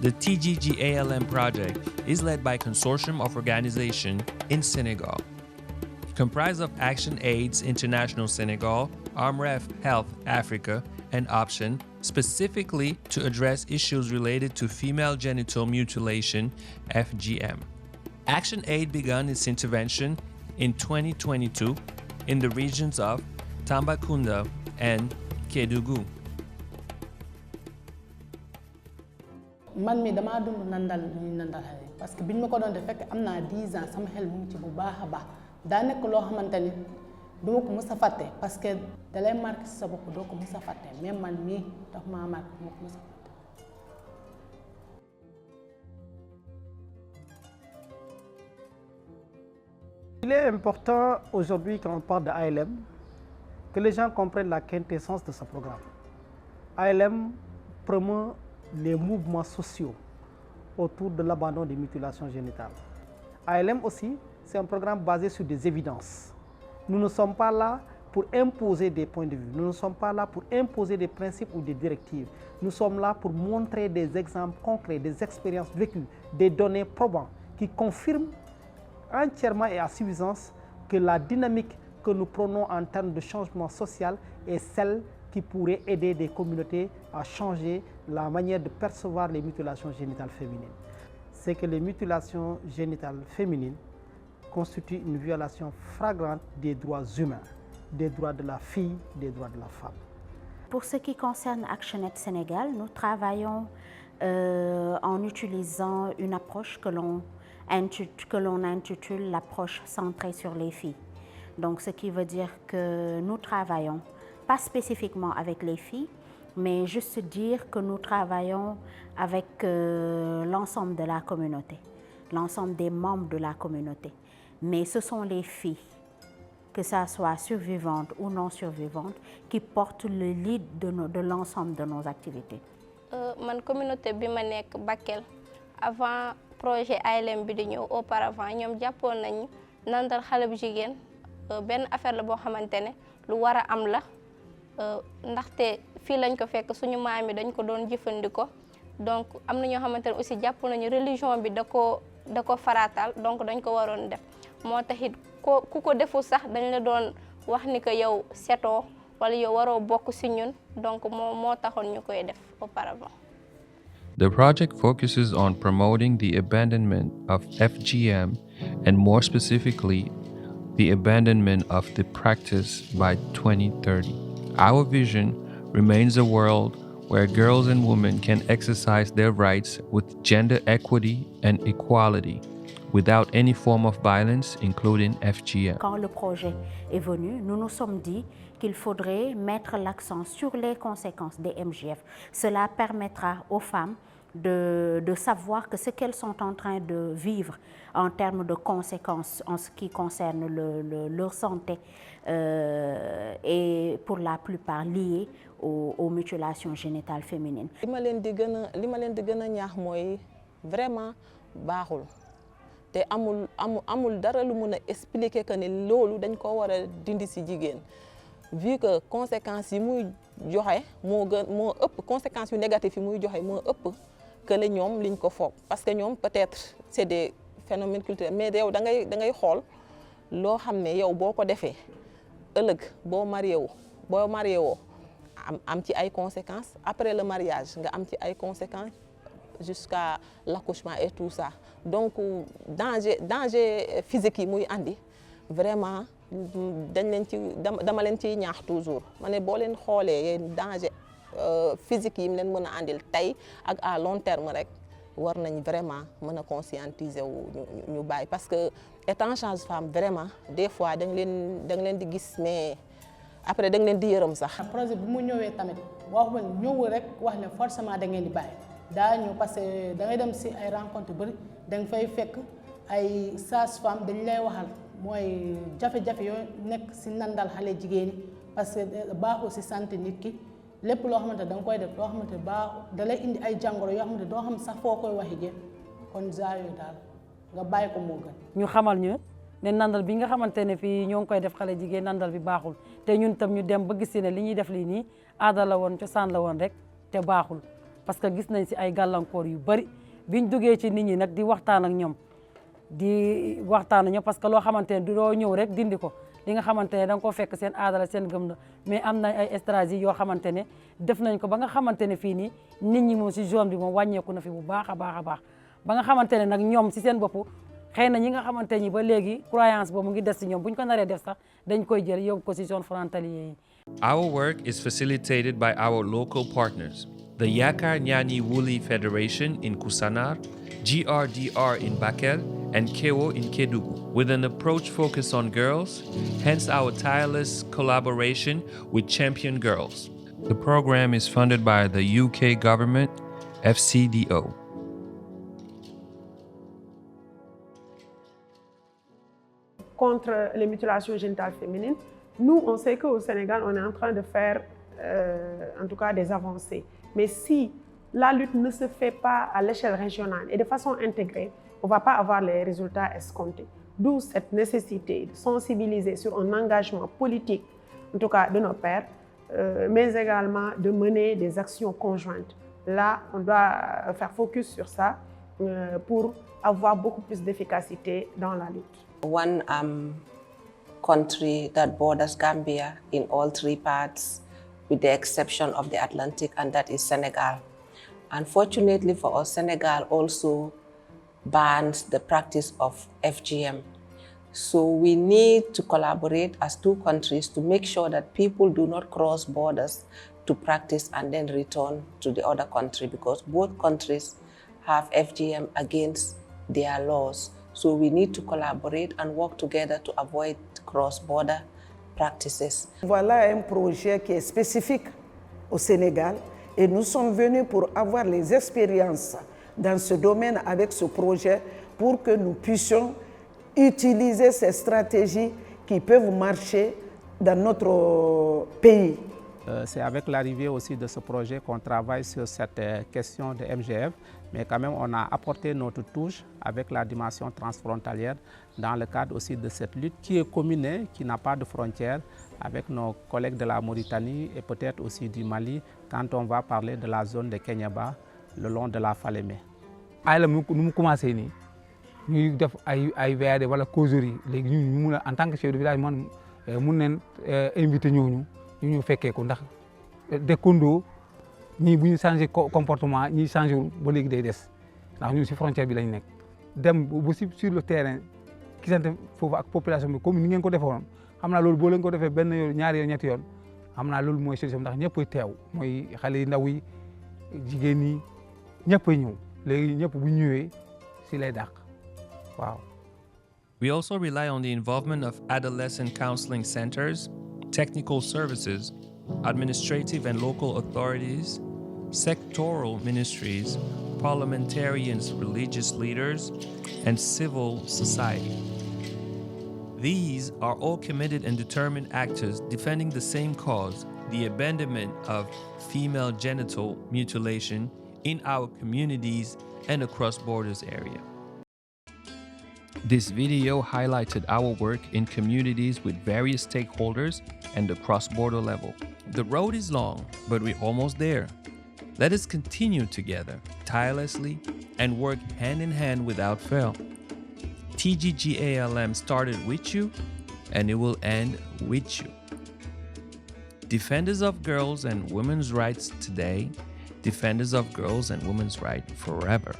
The TGG-ALM project is led by a consortium of organizations in Senegal. Comprised of Action AIDS International Senegal, ARMREF Health Africa, and Option, specifically to address issues related to female genital mutilation, FGM. Action Aid began its intervention in 2022 in the regions of Tambacounda and Kédougou. man mi damaa dund nandal ñuy nandal xale parce que biñ ma ko doon def fekk am naa 10 ans sama xel mu ngi ci bu baax a baax daa nekk loo xamante ni du ma ko mës a fàtte parce que da lay marqué si sa bopp doo ko mës a fàtte même man mii daf maa marqué du ma ko mës a fàtte. Il est important aujourd'hui quand on parle de ALM que les gens comprennent la quintessence de ce programme. ALM promeut les mouvements sociaux autour de l'abandon des mutilations génitales. ALM aussi, c'est un programme basé sur des évidences. Nous ne sommes pas là pour imposer des points de vue, nous ne sommes pas là pour imposer des principes ou des directives. Nous sommes là pour montrer des exemples concrets, des expériences vécues, des données probantes qui confirment entièrement et à suffisance que la dynamique que nous prenons en termes de changement social est celle qui pourrait aider des communautés à changer la manière de percevoir les mutilations génitales féminines. C'est que les mutilations génitales féminines constituent une violation flagrante des droits humains, des droits de la fille, des droits de la femme. Pour ce qui concerne ActionAid Sénégal, nous travaillons en utilisant une approche que l'on intitule l'approche centrée sur les filles. Donc, ce qui veut dire que nous travaillons pas spécifiquement avec les filles, mais juste dire que nous travaillons avec l'ensemble de la communauté, l'ensemble des membres de la communauté. Mais ce sont les filles, que ça soit survivantes ou non survivantes, qui portent le lead de l'ensemble de nos activités. Man communauté bi ma nekk Bakel avant projet ALM bi di ñëw auparavant ñoom jàppoon nañu nandal xale bu jigéen benn affaire la boo xamante ne lu war a am la ndaxte fii lañ ko fekk suñu maam yi dañ ko doon jëfandikoo donc am na ñoo xamante ne aussi jàpp nañu religion bi da ko farataal donc dañ ko waroon def moo taxit ku ko deful sax dañ la doon wax ni que yow setoo wala yow waroo bokk ci ñun donc moo taxoon ñu koy def auparavant. The project focuses on promoting the abandonment of FGM and more specifically, the abandonment of the practice by 2030. Our vision remains a world where girls and women can exercise their rights with gender equity and equality, without any form of violence, including FGM. Quand le projet est venu, nous nous sommes dit qu'il faudrait mettre l'accent sur les conséquences des MGF. Cela permettra aux femmes de savoir que ce qu'elles sont en train de vivre en termes de conséquences en ce qui concerne leur santé est pour la plupart liée aux mutilations génitales féminines. li ma leen di gën a ñaax mooy vraiment baaxul te amul dara lu mun a expliquer que ne loolu dañ ko war a dindi ci jigéen vu que conséquences yi muy joxe moo ëpp conséquences yu négatives yi muy joxe moo ëpp que le ñoom liñ ko foog parce que ñoom peut-être c'est des phénomènes culturels mais yow da ngay xool loo xam ne yow boo ko defee ëllëg boo marié woo am ci ay conséquences après le mariage nga am ci ay conséquences jusqu'à l'accouchement et tout ça donc danger physique yi muy andi vraiment dama leen ciy ñaax toujours ma ne boo leen xoolee danger physique yi mu leen mën a andil tey ak à long terme rek war nañ vraiment mën a conscientiser wu ñu bàyyi parce que étant sage-femme vraiment des fois da nga leen di gis mais après da nga leen di yërëm sax. projet bi mu ñëwee tamit waxuma ñëwul rek wax ne forcément da ngeen di bàyyi daa ñëw parce que da ngay dem si ay rencontre bëri da nga fay fekk ay sage-femme dañ lay waxal mooy jafe-jafe yooyu nekk si nandal xale jigéen ñi parce que baaxul si santé nit ki lépp loo xamante da nga koy def loo xamante baaxul da lay indi ay jàngoro yoo xamante doo xam sax foo koy waxi jëm kon saa yooyu daal nga bàyyi ko moo gën. ñu xamal ñu ne nandal bi nga xamante ne fii ñoo ngi koy def xale jigéen nandal bi baaxul te ñun tam ñu dem ba gis ne li ñuy def lii nii aada la woon cosaan la woon rek te baaxul parce que gis nañ si ay gàllankoor yu bari biñ duggee ci nit ñi nag di waxtaan ak ñoom parce que loo xamante ne du doo ñëw rek dindi ko li nga xamante ne da nga ko fekk seen aada la seen gëm la mais am na ay stratégie yoo xamante ne def nañ ko ba nga xamante ne fii nii nit ñi moom si zone bi moom wàññeeku na fi bu baax a baax a baax ba nga xamante ne nag ñoom si seen bopp xëy na ñi nga xamante ni ba léegi croyance boobu mu ngi des si ñoom bu ñu ko naree def sax dañ koy jël yóbbu ko si zone frontalier yi. Our work is facilitated by our local partners, the Yakar Nyani Wuli Federation in Kusanar, GRDR in Bakel, and Kewo in Kedugu, with an approach focused on girls, hence our tireless collaboration with Champion Girls. The program is funded by the UK government, FCDO. Contre les mutilations génitales féminines, nous, on sait qu'au Sénégal, on est en train de faire, en tout cas, des avancées. Mais si la lutte ne se fait pas à l'échelle régionale et de façon intégrée, on ne va pas avoir les résultats escomptés. D'où cette nécessité de sensibiliser sur un engagement politique, en tout cas de nos pairs, mais également de mener des actions conjointes. Là, on doit faire focus sur ça pour avoir beaucoup plus d'efficacité dans la lutte. One country that borders Gambia in all three parts, with the exception of the Atlantic, and that is Senegal. Unfortunately for us, Senegal also bans the practice of FGM. So we need to collaborate as two countries to make sure that people do not cross borders to practice and then return to the other country, because both countries have FGM against their laws. So we need to collaborate and work together to avoid cross-border practices. Voilà un projet qui est spécifique au Sénégal et nous sommes venus pour avoir les expériences dans ce domaine avec ce projet pour que nous puissions utiliser ces stratégies qui peuvent marcher dans notre pays. C'est avec l'arrivée aussi de ce projet qu'on travaille sur cette question de MGF, mais quand même on a apporté notre touche avec la dimension transfrontalière dans le cadre aussi de cette lutte qui est commune, qui n'a pas de frontières, avec nos collègues de la Mauritanie et peut-être aussi du Mali quand on va parler de la zone de Kéniéba le long de la Falémé. ALM nu mu commencé nii ñuy def ay VAD wala causerie léegi ñu mun a en tant que chef de village man mun nañ invité ñooñu ñu fekkee ko ndax dëkkandoo ñii bu ñu changé comportement ñii changé wul ba léegi day des ndax ñun si frontière bi lañ nekk dem ba si sur le terrain gisante foofu ak population bi comme ni ngeen ko defee woon xam naa loolu boo leen ko defee benn yoon ñaari yoon ñetti yoon xam naa loolu mooy solution ndax ñëpp teew mooy xale yi ndaw yi jigéen ñi ñëpp ñëw léegi ñëpp bu ñëwee si lay dàq waaw. We also rely on the involvement of adolescent counseling centers, technical services, administrative and local authorities, sectoral ministries, parliamentarians, religious leaders, and civil society. These are all committed and determined actors defending the same cause, the abandonment of female genital mutilation in our communities and across borders area. This video highlighted our work in communities with various stakeholders and the cross-border level. The road is long, but we're almost there. Let us continue together, tirelessly, and work hand in hand without fail. TGGALM started with you, and it will end with you. Defenders of girls and women's rights today, defenders of girls and women's rights forever.